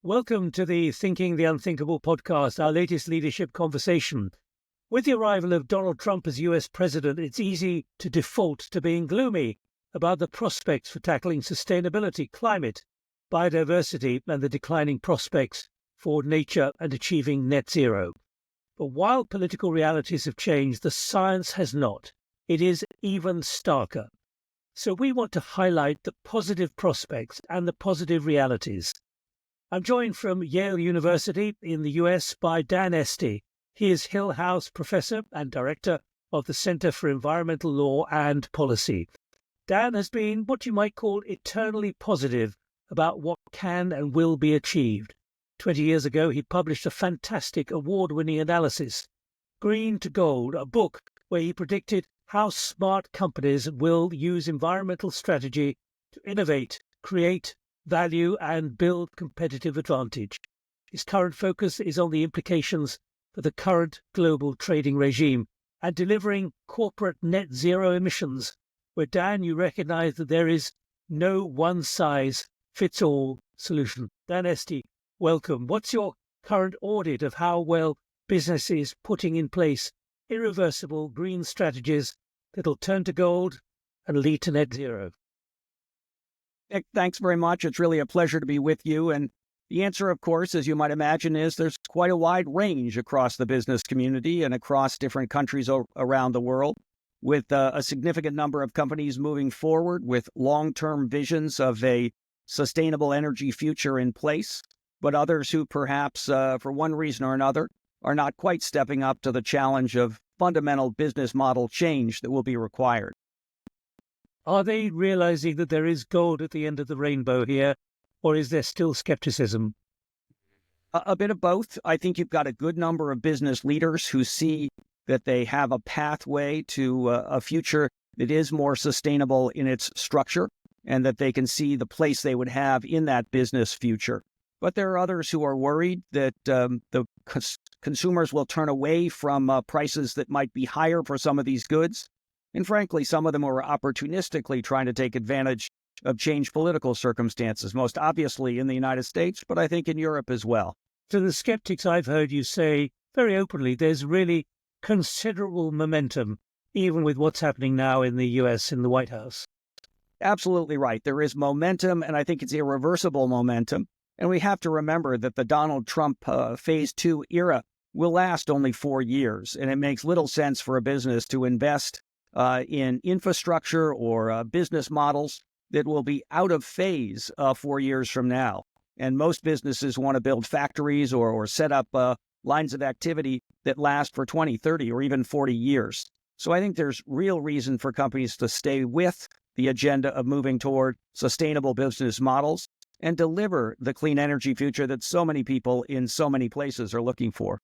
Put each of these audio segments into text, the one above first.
Welcome to the Thinking the Unthinkable podcast, our latest leadership conversation. With the arrival of Donald Trump as US president, it's easy to default to being gloomy about the prospects for tackling sustainability, climate, biodiversity, and the declining prospects for nature and achieving net zero. But while political realities have changed, the science has not. It is even starker. So we want to highlight the positive prospects and the positive realities. I'm joined from Yale University in the US by Dan Esty. He is Hill House Professor and Director of the Center for Environmental Law and Policy. Dan has been what you might call eternally positive about what can and will be achieved. 20 years ago, he published a fantastic award-winning analysis, Green to Gold, a book where he predicted how smart companies will use environmental strategy to innovate, create value and build competitive advantage. His current focus is on the implications for the current global trading regime and delivering corporate net zero emissions, where, Dan, you recognize that there is no one-size-fits-all solution. Dan Esty, welcome. What's your current audit of how well business is putting in place irreversible green strategies that'll turn to gold and lead to net zero? Nick, thanks very much. It's really a pleasure to be with you. And the answer, of course, as you might imagine, is there's quite a wide range across the business community and across different countries around the world, with a significant number of companies moving forward with long-term visions of a sustainable energy future in place, but others who perhaps, for one reason or another, are not quite stepping up to the challenge of fundamental business model change that will be required. Are they realizing that there is gold at the end of the rainbow here, or is there still skepticism? A bit of both. I think you've got a good number of business leaders who see that they have a pathway to a future that is more sustainable in its structure, and that they can see the place they would have in that business future. But there are others who are worried that the consumers will turn away from prices that might be higher for some of these goods. And frankly, some of them are opportunistically trying to take advantage of changed political circumstances, most obviously in the United States, but I think in Europe as well. To the skeptics, I've heard you say very openly, there's really considerable momentum, even with what's happening now in the US, in the White House. Absolutely right. There is momentum, and I think it's irreversible momentum. And we have to remember that the Donald Trump phase 2 era will last only 4 years, and it makes little sense for a business to invest in infrastructure or business models that will be out of phase 4 years from now. And most businesses want to build factories or set up lines of activity that last for 20, 30, or even 40 years. So I think there's real reason for companies to stay with the agenda of moving toward sustainable business models and deliver the clean energy future that so many people in so many places are looking for.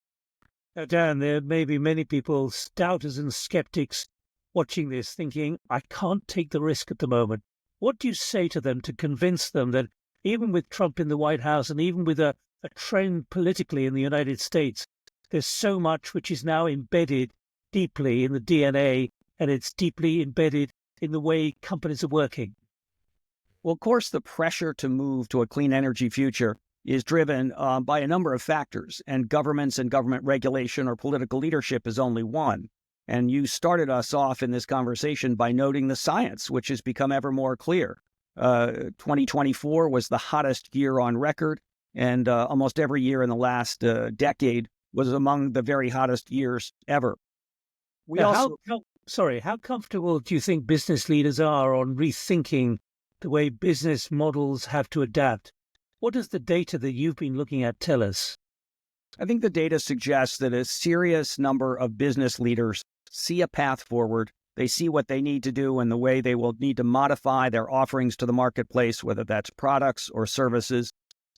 Now, Dan, there may be many people, doubters and skeptics, watching this thinking, I can't take the risk at the moment. What do you say to them to convince them that even with Trump in the White House and even with a trend politically in the United States, there's so much which is now embedded deeply in the DNA, and it's deeply embedded in the way companies are working? Well, of course, the pressure to move to a clean energy future is driven by a number of factors, and governments and government regulation or political leadership is only one. And you started us off in this conversation by noting the science, which has become ever more clear. 2024 was the hottest year on record, and almost every year in the last decade was among the very hottest years ever. How comfortable do you think business leaders are on rethinking the way business models have to adapt? What does the data that you've been looking at tell us? I think the data suggests that a serious number of business leaders see a path forward. They see what they need to do and the way they will need to modify their offerings to the marketplace, whether that's products or services,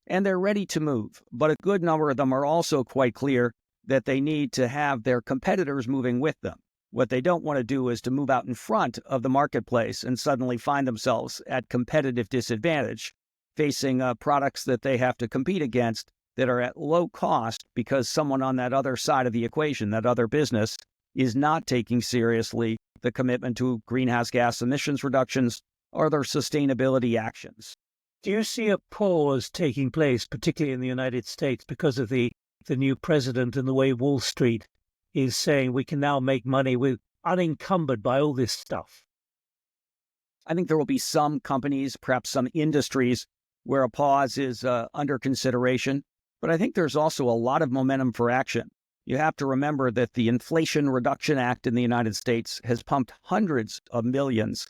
and they're ready to move. But a good number of them are also quite clear that they need to have their competitors moving with them. What they don't want to do is to move out in front of the marketplace and suddenly find themselves at competitive disadvantage, facing products that they have to compete against that are at low cost because someone on that other side of the equation, that other business, is not taking seriously the commitment to greenhouse gas emissions reductions or their sustainability actions. Do you see a pause taking place, particularly in the United States, because of the new president and the way Wall Street is saying we can now make money with unencumbered by all this stuff? I think there will be some companies, perhaps some industries, where a pause is under consideration. But I think there's also a lot of momentum for action. You have to remember that the Inflation Reduction Act in the United States has pumped hundreds of millions,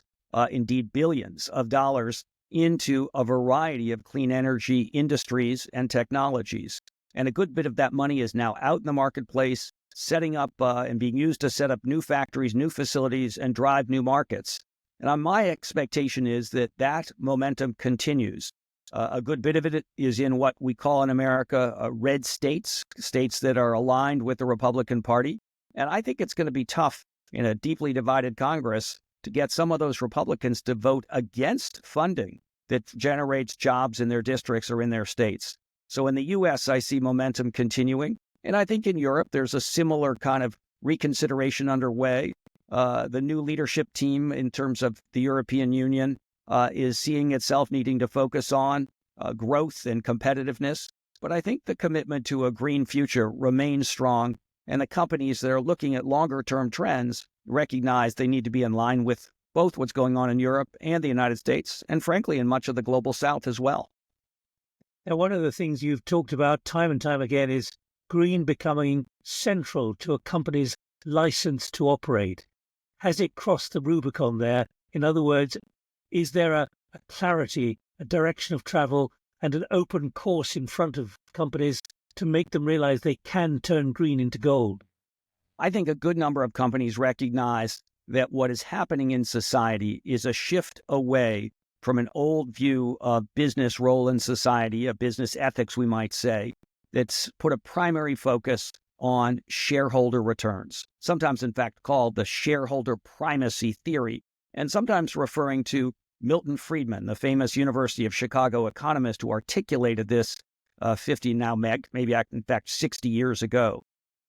indeed billions of dollars into a variety of clean energy industries and technologies. And a good bit of that money is now out in the marketplace, setting up and being used to set up new factories, new facilities, and drive new markets. And my expectation is that that momentum continues. A good bit of it is in what we call in America red states, states that are aligned with the Republican Party. And I think it's going to be tough in a deeply divided Congress to get some of those Republicans to vote against funding that generates jobs in their districts or in their states. So in the U.S., I see momentum continuing. And I think in Europe, there's a similar kind of reconsideration underway. The new leadership team in terms of the European Union is seeing itself needing to focus on growth and competitiveness. But I think the commitment to a green future remains strong, and the companies that are looking at longer-term trends recognize they need to be in line with both what's going on in Europe and the United States, and frankly, in much of the global South as well. Now, one of the things you've talked about time and time again is green becoming central to a company's license to operate. Has it crossed the Rubicon there? In other words, is there a clarity, a direction of travel, and an open course in front of companies to make them realize they can turn green into gold? I think a good number of companies recognize that what is happening in society is a shift away from an old view of business role in society, a business ethics, we might say, that's put a primary focus on shareholder returns, sometimes, in fact, called the shareholder primacy theory, and sometimes referring to Milton Friedman, the famous University of Chicago economist who articulated this 60 years ago.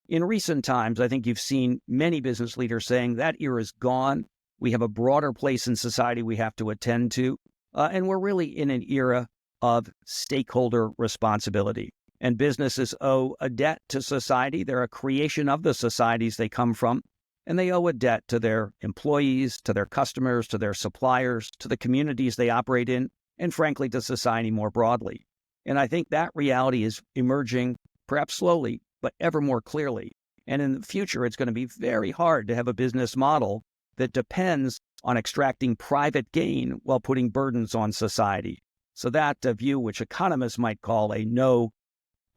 In recent times, I think you've seen many business leaders saying that era is gone. We have a broader place in society we have to attend to, and we're really in an era of stakeholder responsibility. And businesses owe a debt to society. They're a creation of the societies they come from, and they owe a debt to their employees, to their customers, to their suppliers, to the communities they operate in, and frankly, to society more broadly. And I think that reality is emerging, perhaps slowly, but ever more clearly. And in the future, it's going to be very hard to have a business model that depends on extracting private gain while putting burdens on society. So that view, which economists might call a no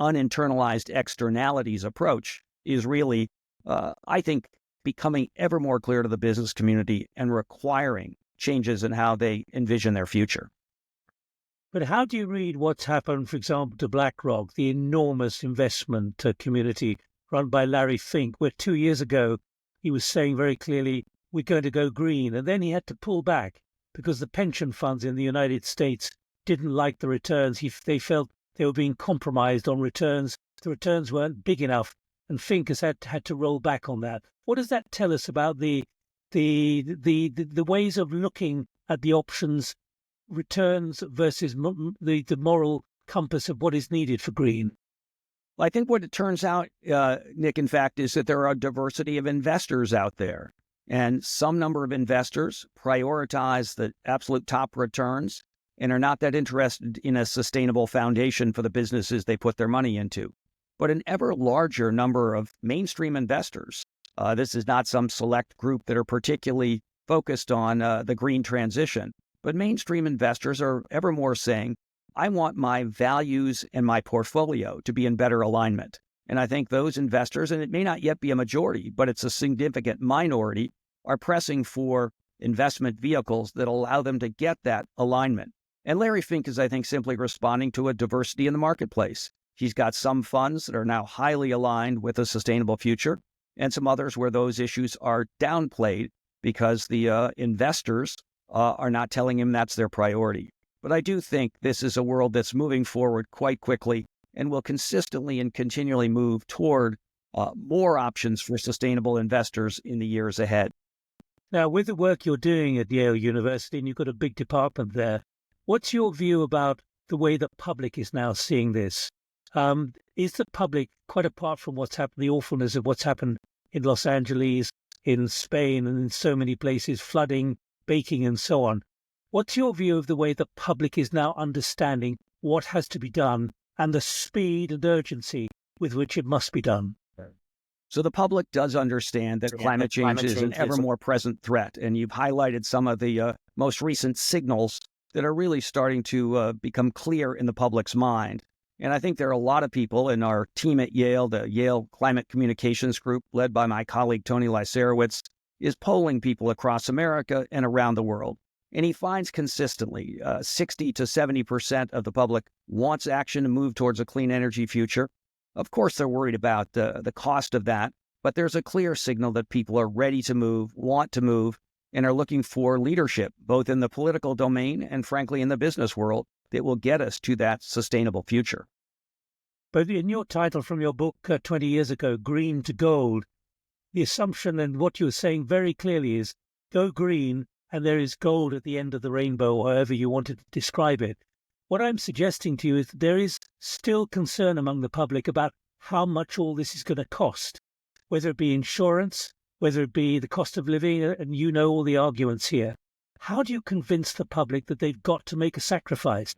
uninternalized externalities approach, is really, I think, becoming ever more clear to the business community and requiring changes in how they envision their future. But how do you read what's happened, for example, to BlackRock, the enormous investment community run by Larry Fink, where 2 years ago he was saying very clearly, we're going to go green. And then he had to pull back because the pension funds in the United States didn't like the returns. They felt they were being compromised on returns. The returns weren't big enough. And Fink has had to roll back on that. What does that tell us about the ways of looking at the options, returns versus the moral compass of what is needed for green? Well, I think what it turns out, Nick, in fact, is that there are a diversity of investors out there. And some number of investors prioritize the absolute top returns and are not that interested in a sustainable foundation for the businesses they put their money into. But an ever larger number of mainstream investors, this is not some select group that are particularly focused on the green transition, but mainstream investors are ever more saying, I want my values and my portfolio to be in better alignment. And I think those investors, and it may not yet be a majority, but it's a significant minority, are pressing for investment vehicles that allow them to get that alignment. And Larry Fink is, I think, simply responding to a diversity in the marketplace. He's got some funds that are now highly aligned with a sustainable future, and some others where those issues are downplayed because the investors are not telling him that's their priority. But I do think this is a world that's moving forward quite quickly and will consistently and continually move toward more options for sustainable investors in the years ahead. Now, with the work you're doing at Yale University, and you've got a big department there, What's your view about the way the public is now seeing this? Is the public, quite apart from what's happened, the awfulness of what's happened in Los Angeles, in Spain, and in so many places, flooding, baking, and so on, what's your view of the way the public is now understanding what has to be done and the speed and urgency with which it must be done? So the public does understand that climate change is an ever more present threat, and you've highlighted some of the most recent signals that are really starting to become clear in the public's mind. And I think there are a lot of people in our team at Yale, the Yale Climate Communications Group, led by my colleague Tony Lyserowitz, is polling people across America and around the world. And he finds consistently 60 to 70% of the public wants action to move towards a clean energy future. Of course, they're worried about the cost of that, but there's a clear signal that people are ready to move, want to move, and are looking for leadership, both in the political domain and, frankly, in the business world, that will get us to that sustainable future. But in your title from your book 20 years ago, Green to Gold, the assumption and what you were saying very clearly is go green and there is gold at the end of the rainbow, however you wanted to describe it. What I'm suggesting to you is there is still concern among the public about how much all this is going to cost, whether it be insurance, whether it be the cost of living, and you know all the arguments here. How do you convince the public that they've got to make a sacrifice?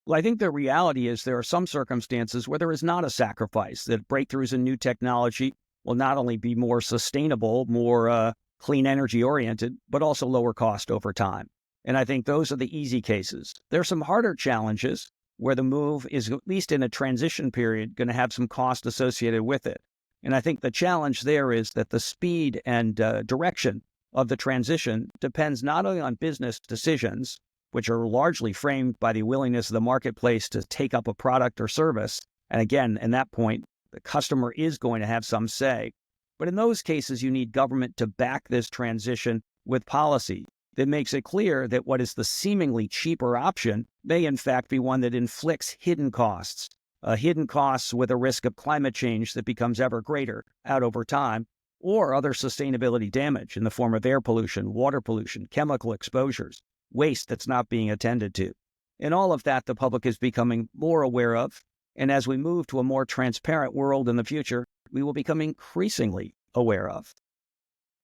Well, I think the reality is there are some circumstances where there is not a sacrifice, that breakthroughs in new technology will not only be more sustainable, more clean energy oriented, but also lower cost over time. And I think those are the easy cases. There are some harder challenges where the move is, at least in a transition period, going to have some cost associated with it. And I think the challenge there is that the speed and direction of the transition depends not only on business decisions, which are largely framed by the willingness of the marketplace to take up a product or service. And again, in that point, the customer is going to have some say. But in those cases, you need government to back this transition with policy that makes it clear that what is the seemingly cheaper option may in fact be one that inflicts hidden costs with a risk of climate change that becomes ever greater out over time, or other sustainability damage in the form of air pollution, water pollution, chemical exposures, waste that's not being attended to. And all of that the public is becoming more aware of. And as we move to a more transparent world in the future, we will become increasingly aware of.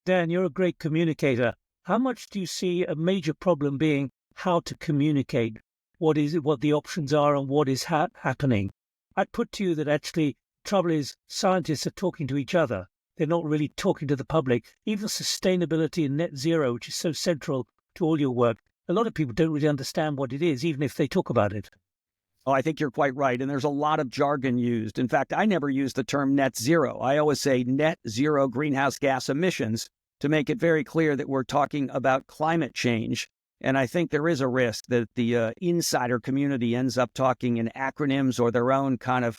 Dan, you're a great communicator. How much do you see a major problem being how to communicate what the options are and what is happening? I'd put to you that actually trouble is scientists are talking to each other. They're not really talking to the public. Even sustainability and net zero, which is so central to all your work, a lot of people don't really understand what it is, even if they talk about it. Oh, I think you're quite right. And there's a lot of jargon used. In fact, I never use the term net zero. I always say net zero greenhouse gas emissions to make it very clear that we're talking about climate change. And I think there is a risk that the insider community ends up talking in acronyms or their own kind of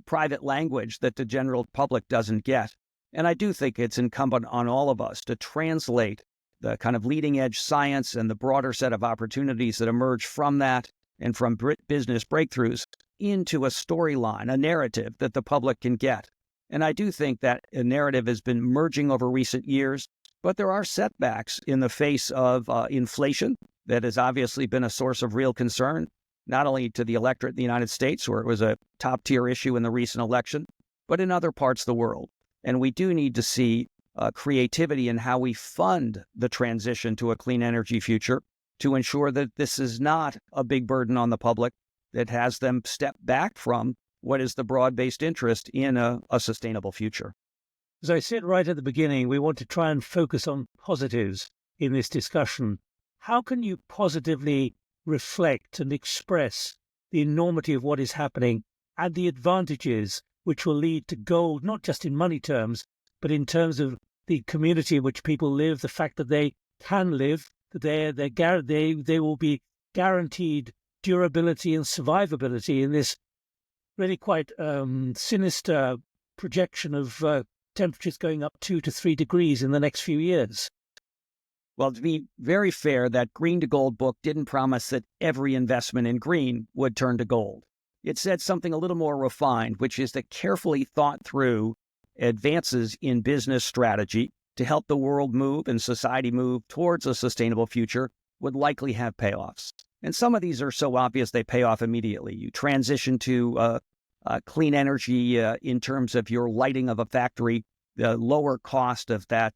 private language that the general public doesn't get. And I do think it's incumbent on all of us to translate the kind of leading edge science and the broader set of opportunities that emerge from that and from business breakthroughs into a storyline, a narrative that the public can get. And I do think that a narrative has been merging over recent years, but there are setbacks in the face of inflation that has obviously been a source of real concern, not only to the electorate in the United States, where it was a top-tier issue in the recent election, but in other parts of the world. And we do need to see creativity in how we fund the transition to a clean energy future to ensure that this is not a big burden on the public that has them step back from what is the broad-based interest in a sustainable future. As I said right at the beginning, we want to try and focus on positives in this discussion. How can you positively reflect and express the enormity of what is happening and the advantages which will lead to gold, not just in money terms, but in terms of the community in which people live, the fact that they can live, that they will be guaranteed durability and survivability in this really quite sinister projection of temperatures going up 2 to 3 degrees in the next few years. Well, to be very fair, that Green to Gold book didn't promise that every investment in green would turn to gold. It said something a little more refined, which is that carefully thought through advances in business strategy to help the world move and society move towards a sustainable future would likely have payoffs. And some of these are so obvious they pay off immediately. You transition to clean energy in terms of your lighting of a factory. The lower cost of that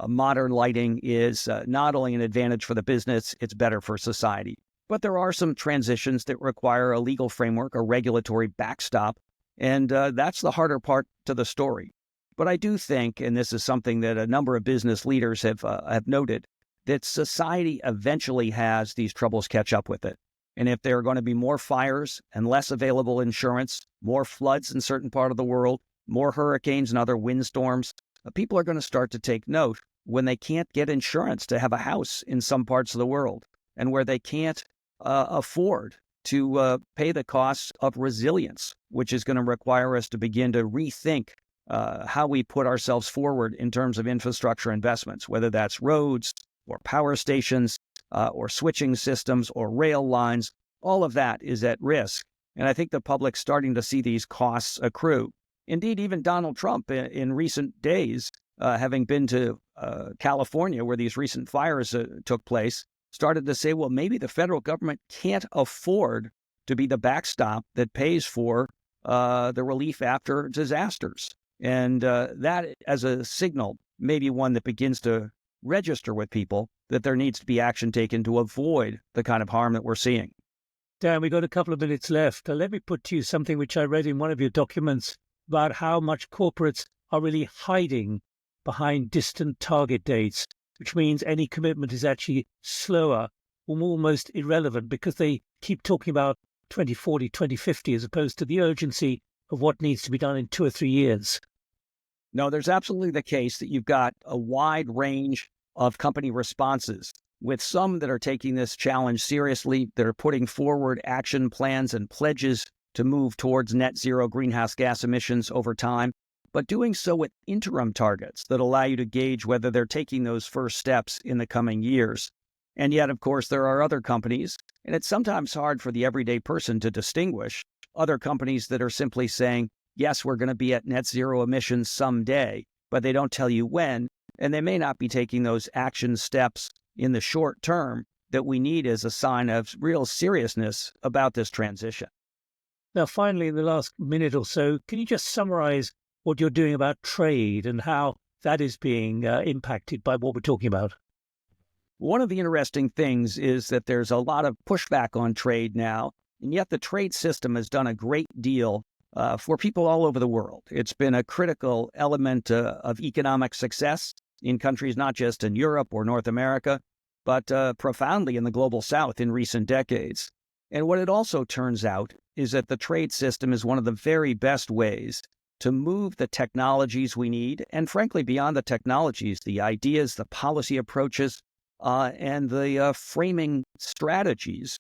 modern lighting is not only an advantage for the business, it's better for society. But there are some transitions that require a legal framework, a regulatory backstop, and that's the harder part to the story. But I do think, and this is something that a number of business leaders have noted, that society eventually has these troubles catch up with it. And if there are going to be more fires and less available insurance, more floods in certain part of the world, more hurricanes and other windstorms, people are going to start to take note when they can't get insurance to have a house in some parts of the world, and where they can't afford to pay the costs of resilience, which is going to require us to begin to rethink how we put ourselves forward in terms of infrastructure investments, whether that's roads or power stations or switching systems or rail lines. All of that is at risk. And I think the public's starting to see these costs accrue. Indeed, even Donald Trump in recent days, having been to California where these recent fires took place, started to say, well, maybe the federal government can't afford to be the backstop that pays for the relief after disasters. And that, as a signal, may be one that begins to register with people that there needs to be action taken to avoid the kind of harm that we're seeing. Dan, we've got a couple of minutes left. Let me put to you something which I read in one of your documents about how much corporates are really hiding behind distant target dates, which means any commitment is actually slower or almost irrelevant because they keep talking about 2040, 2050 as opposed to the urgency of what needs to be done in 2 or 3 years. No, there's absolutely the case that you've got a wide range of company responses, with some that are taking this challenge seriously, that are putting forward action plans and pledges to move towards net zero greenhouse gas emissions over time, but doing so with interim targets that allow you to gauge whether they're taking those first steps in the coming years. And yet, of course, there are other companies, and it's sometimes hard for the everyday person to distinguish, other companies that are simply saying, yes, we're going to be at net zero emissions someday, but they don't tell you when, and they may not be taking those action steps in the short term that we need as a sign of real seriousness about this transition. Now, finally, in the last minute or so, can you just summarize what you're doing about trade and how that is being impacted by what we're talking about? One of the interesting things is that there's a lot of pushback on trade now, and yet the trade system has done a great deal for people all over the world. It's been a critical element of economic success in countries not just in Europe or North America, but profoundly in the global South in recent decades. And what it also turns out is that the trade system is one of the very best ways to move the technologies we need, and frankly, beyond the technologies, the ideas, the policy approaches, and the framing strategies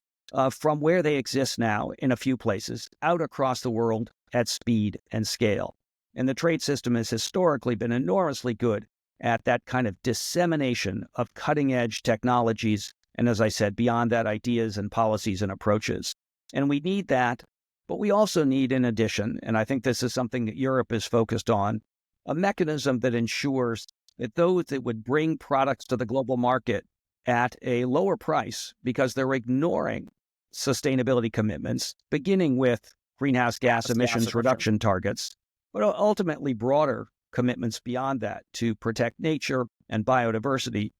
from where they exist now in a few places, out across the world at speed and scale. And the trade system has historically been enormously good at that kind of dissemination of cutting-edge technologies, and as I said, beyond that, ideas and policies and approaches. And we need that, but we also need, in addition, and I think this is something that Europe is focused on, a mechanism that ensures that those that would bring products to the global market at a lower price because they're ignoring sustainability commitments, beginning with greenhouse gas emissions reduction targets, but ultimately broader commitments beyond that to protect nature and biodiversity,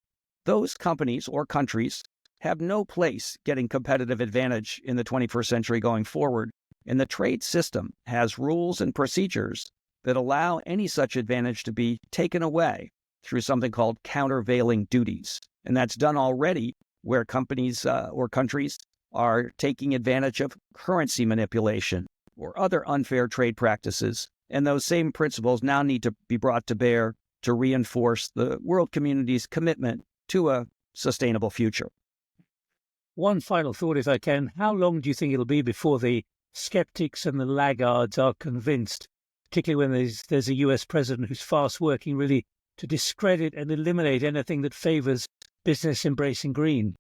those companies or countries have no place getting competitive advantage in the 21st century going forward. And the trade system has rules and procedures that allow any such advantage to be taken away through something called countervailing duties. And that's done already where companies or countries are taking advantage of currency manipulation or other unfair trade practices. And those same principles now need to be brought to bear to reinforce the world community's commitment to a sustainable future. One final thought, if I can. How long do you think it'll be before the skeptics and the laggards are convinced, particularly when there's a US president who's fast working really to discredit and eliminate anything that favors business embracing green?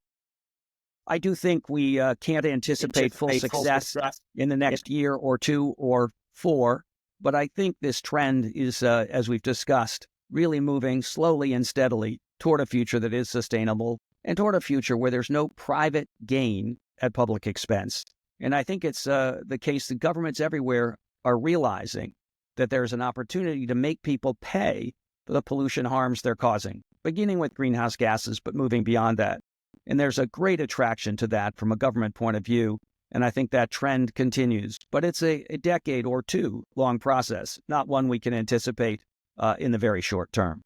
I do think we can't anticipate full success in the next year or 2 or 4, but I think this trend is, as we've discussed, really moving slowly and steadily toward a future that is sustainable and toward a future where there's no private gain at public expense. And I think it's the case that governments everywhere are realizing that there's an opportunity to make people pay for the pollution harms they're causing, beginning with greenhouse gases, but moving beyond that. And there's a great attraction to that from a government point of view. And I think that trend continues. But it's a decade or two long process, not one we can anticipate in the very short term.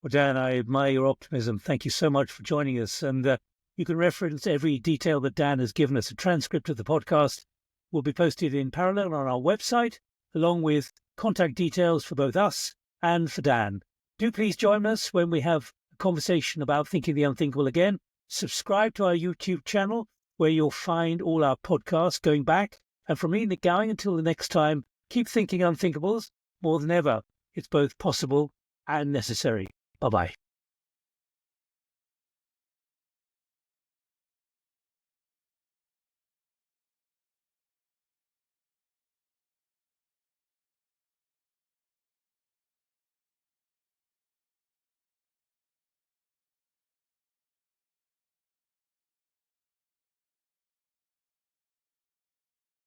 Well, Dan, I admire your optimism. Thank you so much for joining us. And you can reference every detail that Dan has given us. A transcript of the podcast will be posted in parallel on our website, along with contact details for both us and for Dan. Do please join us when we have a conversation about thinking the unthinkable again. Subscribe to our YouTube channel, where you'll find all our podcasts going back. And from me, Nick Gowing, until the next time, keep thinking unthinkables. More than ever, it's both possible and necessary. Bye-bye.